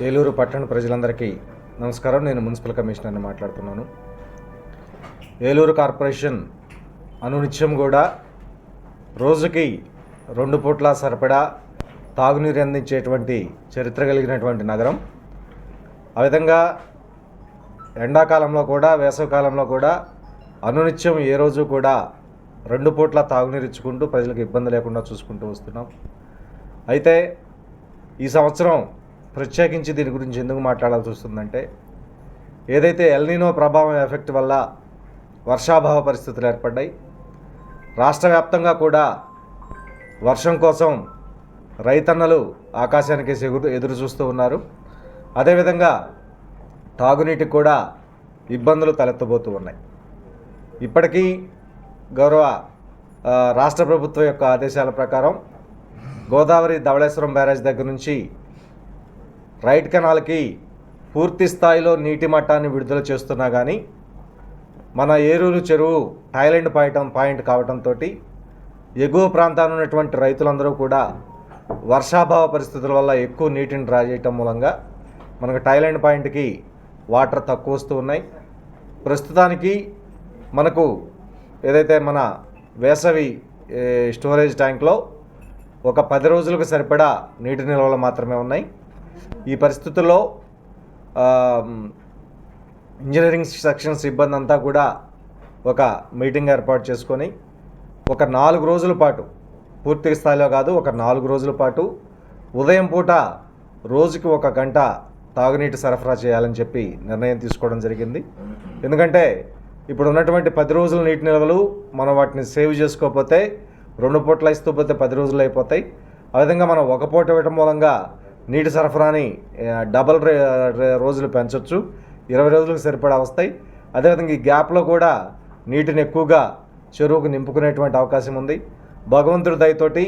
ఏలూరు పట్టణ ప్రజలందరికీ నమస్కారం. నేను మున్సిపల్ కమిషనర్ని మాట్లాడుతున్నాను. ఏలూరు కార్పొరేషన్ అనునిత్యం కూడా రోజుకి 2 పూట్ల సరిపడా తాగునీరు అందించేటువంటి చరిత్ర కలిగినటువంటి నగరం. ఆ విధంగా ఎండాకాలంలో కూడా వేసవికాలంలో కూడా అనునిత్యం ఏ రోజు కూడా 2 పూట్ల తాగునీరు ఇచ్చుకుంటూ ప్రజలకు ఇబ్బంది లేకుండా చూసుకుంటూ వస్తున్నాం. అయితే ఈ సంవత్సరం ప్రత్యేకించి దీని గురించి ఎందుకు మాట్లాడాల్సి వస్తుందంటే, ఏదైతే ఎల్నినో ప్రభావం ఎఫెక్ట్ వల్ల వర్షాభావ పరిస్థితులు ఏర్పడ్డాయి, రాష్ట్ర వ్యాప్తంగా కూడా వర్షం కోసం రైతన్నలు ఆకాశానికి ఎదురు చూస్తూ ఉన్నారు. అదేవిధంగా తాగునీటికి కూడా ఇబ్బందులు తలెత్తబోతూ ఉన్నాయి. ఇప్పటికీ గౌరవ రాష్ట్ర ప్రభుత్వం యొక్క ఆదేశాల ప్రకారం గోదావరి ధవళేశ్వరం బ్యారేజ్ దగ్గర నుంచి రైట్ కెనాల్కి పూర్తి స్థాయిలో నీటి మట్టాన్ని విడుదల చేస్తున్నా కానీ మన ఏలూరు చెరువు థాయిలాండ్ పాయింట్ కావడంతో ఎగువ ప్రాంతాన్ని ఉన్నటువంటి రైతులందరూ కూడా వర్షాభావ పరిస్థితుల వల్ల ఎక్కువ నీటిని డ్రా చేయటం మూలంగా మనకు థాయిలాండ్ పాయింట్కి వాటర్ తక్కువ వస్తూ ఉన్నాయి. ప్రస్తుతానికి మనకు ఏదైతే మన వేసవి స్టోరేజ్ ట్యాంక్లో ఒక 10 రోజులకు సరిపడా నీటి నిల్వలు మాత్రమే ఉన్నాయి. ఈ పరిస్థితుల్లో ఇంజనీరింగ్ సెక్షన్ సిబ్బంది అంతా కూడా ఒక మీటింగ్ ఏర్పాటు చేసుకొని ఒక 4 రోజుల పాటు, పూర్తి స్థాయిలో కాదు, ఒక 4 రోజుల పాటు ఉదయం పూట రోజుకి 1 గంట తాగునీటి సరఫరా చేయాలని చెప్పి నిర్ణయం తీసుకోవడం జరిగింది. ఎందుకంటే ఇప్పుడు ఉన్నటువంటి 10 రోజుల నీటి నిల్వలు మనం వాటిని సేవ్ చేసుకోకపోతే 2 పూట్ల ఇస్తూ పోతే 10 రోజులు అయిపోతాయి. ఆ విధంగా మనం 1 పూట ఇవ్వడం మూలంగా నీటి సరఫరాని డబల్ రోజులు పెంచవచ్చు, 20 రోజులకు సరిపడా వస్తాయి. అదేవిధంగా ఈ గ్యాప్లో కూడా నీటిని ఎక్కువగా చెరువుకు నింపుకునేటువంటి అవకాశం ఉంది. భగవంతుడి దయతోటి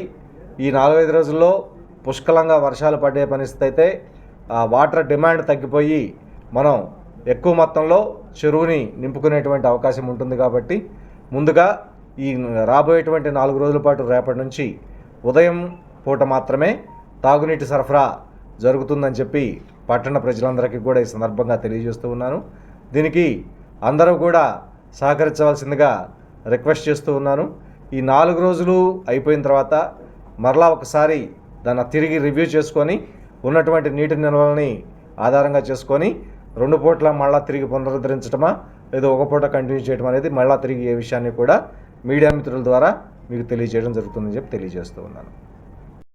ఈ 4-5 రోజుల్లో పుష్కలంగా వర్షాలు పడే పరిస్థితి అయితే వాటర్ డిమాండ్ తగ్గిపోయి మనం ఎక్కువ మొత్తంలో చెరువుని నింపుకునేటువంటి అవకాశం ఉంటుంది. కాబట్టి ముందుగా ఈ రాబోయేటువంటి 4 రోజుల పాటు రేపటి నుంచి ఉదయం పూట మాత్రమే తాగునీటి సరఫరా జరుగుతుందని చెప్పి పట్టణ ప్రజలందరికీ కూడా ఈ సందర్భంగా తెలియజేస్తూ ఉన్నాను. దీనికి అందరూ కూడా సహకరించవలసిందిగా రిక్వెస్ట్ చేస్తూ ఉన్నాను. ఈ 4 రోజులు అయిపోయిన తర్వాత మరలా ఒకసారి దాన్ని తిరిగి రివ్యూ చేసుకొని ఉన్నటువంటి నీటి నిల్వలని ఆధారంగా చేసుకొని 2 పూట్ల మళ్ళీ తిరిగి పునరుద్ధరించడమా లేదా 1 పూట కంటిన్యూ చేయడం అనేది మళ్ళీ తిరిగి ఏ విషయాన్ని కూడా మీడియా మిత్రుల ద్వారా మీకు తెలియజేయడం జరుగుతుందని చెప్పి తెలియజేస్తూ ఉన్నాను.